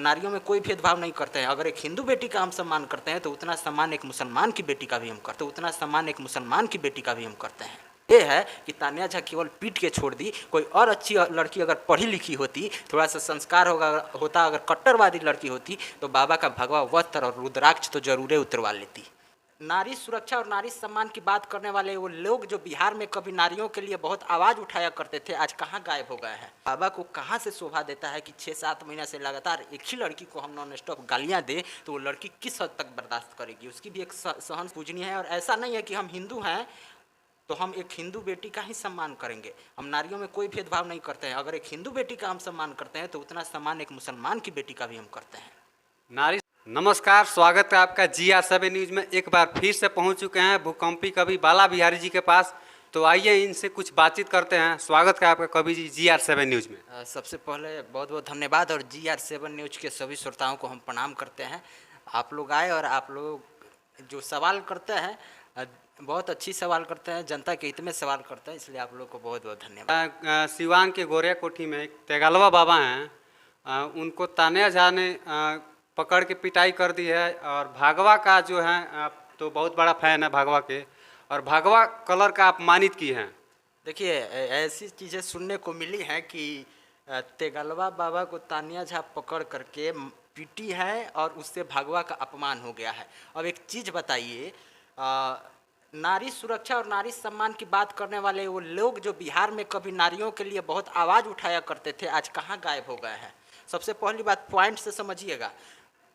नारियों में कोई भेदभाव नहीं करते हैं। अगर एक हिंदू बेटी का हम सम्मान करते हैं तो उतना सम्मान एक मुसलमान की बेटी का भी हम करते हैं, उतना सम्मान एक मुसलमान की बेटी का भी हम करते हैं। ये है कि तान्या झा केवल पीट के छोड़ दी। कोई और अच्छी लड़की अगर पढ़ी लिखी होती, थोड़ा सा संस्कार होता, अगर कट्टरवादी लड़की होती तो बाबा का भगवा वस्त्र और रुद्राक्ष तो जरूर उतरवा लेती। नारी सुरक्षा और नारी सम्मान की बात करने वाले वो लोग जो बिहार में कभी नारियों के लिए बहुत आवाज़ उठाया करते थे, आज कहाँ गायब हो गए हैं। बाबा को कहाँ से शोभा देता है कि 6-7 महीना से लगातार एक ही लड़की को हम नॉन स्टॉप गालियाँ दें, तो वो लड़की किस हद तक बर्दाश्त करेगी। उसकी भी एक सहन पूजनीय है। और ऐसा नहीं है कि हम हिंदू हैं तो हम एक हिंदू बेटी का ही सम्मान करेंगे। हम नारियों में कोई भेदभाव नहीं करते हैं। अगर एक हिंदू बेटी का हम सम्मान करते हैं तो उतना सम्मान एक मुसलमान की बेटी का भी हम करते हैं। नारी नमस्कार, स्वागत है आपका GR7 न्यूज़ में। एक बार फिर से पहुंच चुके हैं भूकंपी कवि बाला बिहारी जी के पास। तो आइए इनसे कुछ बातचीत करते हैं। स्वागत है आपका कवि जी GR7 न्यूज़ में। सबसे पहले बहुत बहुत धन्यवाद और GR7 न्यूज़ के सभी श्रोताओं को हम प्रणाम करते हैं। आप लोग आए और आप लोग जो सवाल करते हैं बहुत अच्छी सवाल करते हैं, जनता के हित में सवाल करते हैं, इसलिए आप लोग को बहुत बहुत धन्यवाद। सिवान के गोरिया कोठी में एक तेगालवा बाबा हैं, उनको तान्या झा ने पकड़ के पिटाई कर दी है। और भागवा का जो है तो बहुत बड़ा फैन है भागवा के, और भागवा कलर का अपमानित की हैं। देखिए, ऐसी चीज़ें सुनने को मिली हैं कि तेगलवा बाबा को तान्या झा पकड़ करके पीटी है और उससे भागवा का अपमान हो गया है। अब एक चीज़ बताइए, नारी सुरक्षा और नारी सम्मान की बात करने वाले वो लोग जो बिहार में कभी नारियों के लिए बहुत आवाज़ उठाया करते थे, आज कहाँ गायब हो गए हैं। सबसे पहली बात पॉइंट से समझिएगा।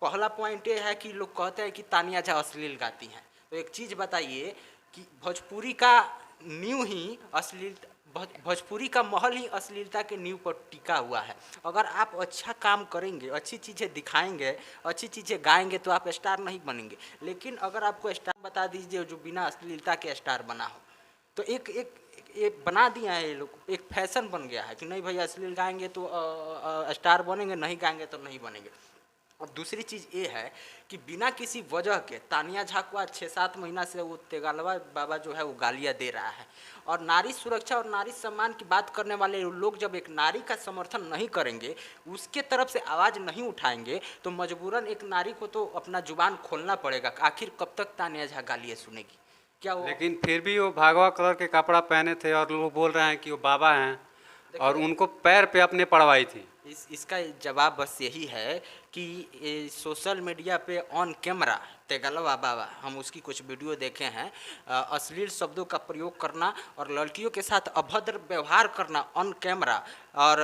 पहला पॉइंट ये है कि लोग कहते हैं कि तान्या झा अश्लील गाती हैं। तो एक चीज़ बताइए कि भोजपुरी का नींव ही अश्लील, भोजपुरी का महल ही अश्लीलता के नींव पर टिका हुआ है। अगर आप अच्छा काम करेंगे, अच्छी चीज़ें दिखाएंगे, अच्छी चीज़ें गाएंगे तो आप स्टार नहीं बनेंगे। लेकिन अगर आपको स्टार बता दीजिए जो बिना अश्लीलता के स्टार बना हो, तो एक बना दिया है ये लोग, एक फैशन बन गया है कि नहीं भैया अश्लील गाएंगे तो स्टार बनेंगे, नहीं गाएंगे तो नहीं बनेंगे। और दूसरी चीज़ ये है कि बिना किसी वजह के तान्या झा को आज 6-7 महीना से वो तेगालवा बाबा जो है वो गालियाँ दे रहा है। और नारी सुरक्षा और नारी सम्मान की बात करने वाले लोग जब एक नारी का समर्थन नहीं करेंगे, उसके तरफ से आवाज़ नहीं उठाएंगे, तो मजबूरन एक नारी को तो अपना जुबान खोलना पड़ेगा। आखिर कब तक तान्या झा गालियाँ सुनेगी? क्या वो लेकिन फिर भी वो भागवा कलर के कपड़ा पहने थे और लोग बोल रहे हैं कि वो बाबा हैं और उनको पैर पे अपने पड़वाई थी। इसका जवाब बस यही है कि सोशल मीडिया पे ऑन कैमरा तेगलवा बाबा, हम उसकी कुछ वीडियो देखे हैं, अश्लील शब्दों का प्रयोग करना और लड़कियों के साथ अभद्र व्यवहार करना ऑन कैमरा और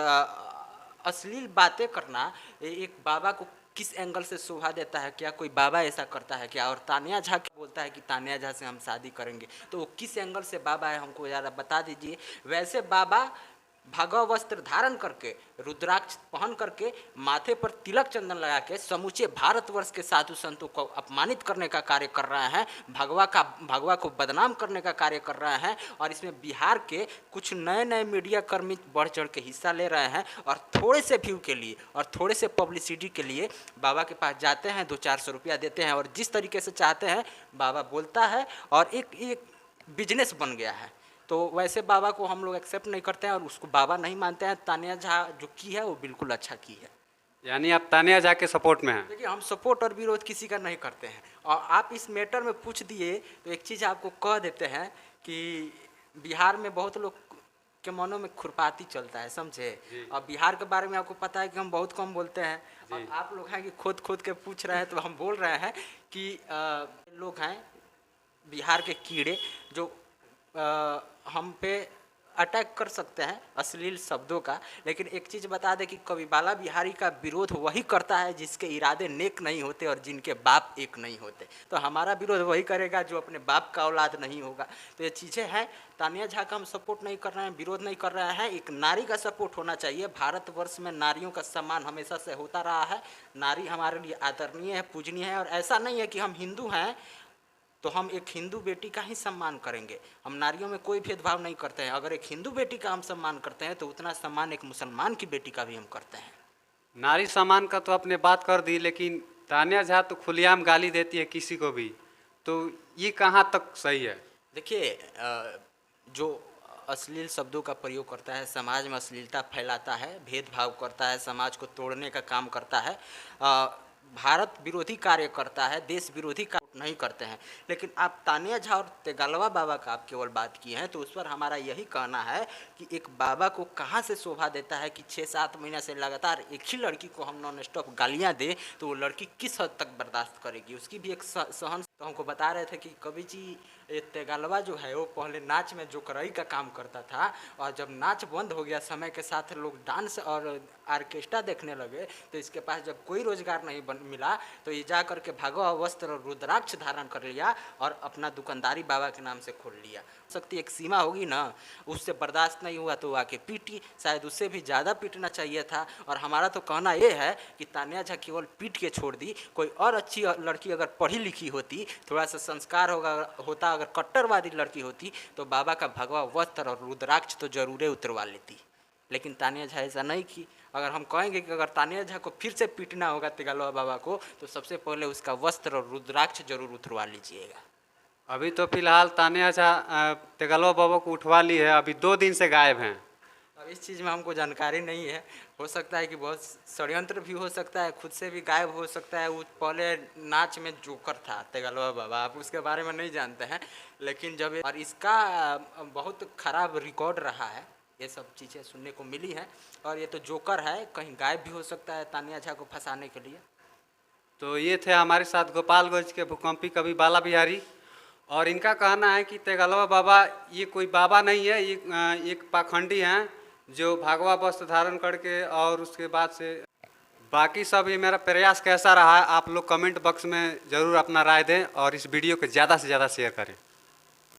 अश्लील बातें करना एक बाबा को किस एंगल से शोभा देता है? क्या कोई बाबा ऐसा करता है क्या? और तान्या झा क्या बोलता है कि तान्या झा से हम शादी करेंगे, तो वो किस एंगल से बाबा है, हमको ज़्यादा बता दीजिए। वैसे बाबा भगवा वस्त्र धारण करके, रुद्राक्ष पहन करके, माथे पर तिलक चंदन लगा के समूचे भारतवर्ष के साधु संतों को अपमानित करने का कार्य कर रहे हैं, भगवा को बदनाम करने का कार्य कर रहे हैं। और इसमें बिहार के कुछ नए नए मीडिया कर्मी बढ़ चढ़ के हिस्सा ले रहे हैं और थोड़े से व्यू के लिए और थोड़े से पब्लिसिटी के लिए बाबा के पास जाते हैं, 200-400 रुपया देते हैं और जिस तरीके से चाहते हैं बाबा बोलता है और एक बिजनेस बन गया है। तो वैसे बाबा को हम लोग एक्सेप्ट नहीं करते हैं और उसको बाबा नहीं मानते हैं। तान्या झा जो की है वो बिल्कुल अच्छा की है। यानी आप तान्या झा के सपोर्ट में हैं? देखिए, हम सपोर्ट और विरोध किसी का नहीं करते हैं। और आप इस मैटर में पूछ दिए तो एक चीज़ आपको कह देते हैं कि बिहार में बहुत लोग के मनों में खुरपाती चलता है, समझे। और बिहार के बारे में आपको पता है कि हम बहुत कम बोलते हैं और आप लोग हैं कि खोद के पूछ रहे हैं, तो हम बोल रहे हैं कि लोग हैं बिहार के कीड़े जो हम पे अटैक कर सकते हैं अश्लील शब्दों का। लेकिन एक चीज़ बता दें कि कवि बाला बिहारी का विरोध वही करता है जिसके इरादे नेक नहीं होते और जिनके बाप एक नहीं होते। तो हमारा विरोध वही करेगा जो अपने बाप का औलाद नहीं होगा। तो ये चीज़ें हैं। तान्या झा का हम सपोर्ट नहीं कर रहे हैं, विरोध नहीं कर रहे हैं। एक नारी का सपोर्ट होना चाहिए। भारतवर्ष में नारियों का सम्मान हमेशा से होता रहा है। नारी हमारे लिए आदरणीय है, पूजनीय है। और ऐसा नहीं है कि हम हिंदू हैं तो हम एक हिंदू बेटी का ही सम्मान करेंगे। हम नारियों में कोई भेदभाव नहीं करते हैं। अगर एक हिंदू बेटी का हम सम्मान करते हैं तो उतना सम्मान एक मुसलमान की बेटी का भी हम करते हैं। नारी सम्मान का तो आपने बात कर दी, लेकिन तान्या झा तो खुलेआम गाली देती है किसी को भी, तो ये कहाँ तक सही है? देखिए, जो अश्लील शब्दों का प्रयोग करता है, समाज में अश्लीलता फैलाता है, भेदभाव करता है, समाज को तोड़ने का काम करता है, भारत विरोधी कार्य करता है, देश विरोधी कार्य नहीं करते हैं। लेकिन आप तानिया झा और तेगलवा बाबा का आप केवल बात किए हैं, तो उस पर हमारा यही कहना है कि एक बाबा को कहाँ से शोभा देता है कि 6-7 महीना से लगातार एक ही लड़की को हम नॉन स्टॉप गालियाँ दें, तो वो लड़की किस हद तक बर्दाश्त करेगी। उसकी भी एक सहन। तो हमको बता रहे थे कि कवि जी तेगलवा जो है वो पहले नाच में जोकराई का काम करता था, और जब नाच बंद हो गया समय के साथ लोग डांस और ऑर्केस्ट्रा देखने लगे, तो इसके पास जब कोई रोजगार नहीं मिला तो ये जा करके भगवा वस्त्र और रुद्राक्ष धारण कर लिया और अपना दुकानदारी बाबा के नाम से खोल लिया। शक्ति एक सीमा होगी ना, उससे बर्दाश्त नहीं हुआ तो आके पीटी, शायद उससे भी ज़्यादा पीटना चाहिए था। और हमारा तो कहना ये है कि तानिया झा केवल पीट के छोड़ दी, कोई और अच्छी लड़की अगर पढ़ी लिखी होती, थोड़ा सा संस्कार होता, अगर कट्टरवादी लड़की होती, तो बाबा का भगवा वस्त्र और रुद्राक्ष तो जरूर उतरवा लेती। लेकिन तानिया झा ऐसा नहीं की। अगर हम कहेंगे कि अगर तानिया झा को फिर से पीटना होगा तेगलवा बाबा को, तो सबसे पहले उसका वस्त्र और रुद्राक्ष जरूर उतरवा लीजिएगा। अभी तो फिलहाल तानिया झा तेगलवा बाबा को उठवा ली है, अभी 2 दिन से गायब हैं। अब इस चीज़ में हमको जानकारी नहीं है, हो सकता है कि बहुत षड्यंत्र भी हो सकता है, खुद से भी गायब हो सकता है। वो पहले नाच में जोकर था तेगलवा बाबा, आप उसके बारे में नहीं जानते हैं। लेकिन जब और इसका बहुत खराब रिकॉर्ड रहा है, ये सब चीज़ें सुनने को मिली हैं। और ये तो जोकर है, कहीं गायब भी हो सकता है तानिया झा को फंसाने के लिए। तो ये थे हमारे साथ गोपालगंज के भूकंपी कवि बाला बिहारी, और इनका कहना है कि तेगलवा बाबा ये कोई बाबा नहीं है, ये एक पाखंडी हैं जो भगवा वस्त्र धारण करके। और उसके बाद से बाकी सब, ये मेरा प्रयास कैसा रहा, आप लोग कमेंट बॉक्स में ज़रूर अपना राय दें और इस वीडियो को ज़्यादा से ज़्यादा शेयर करें।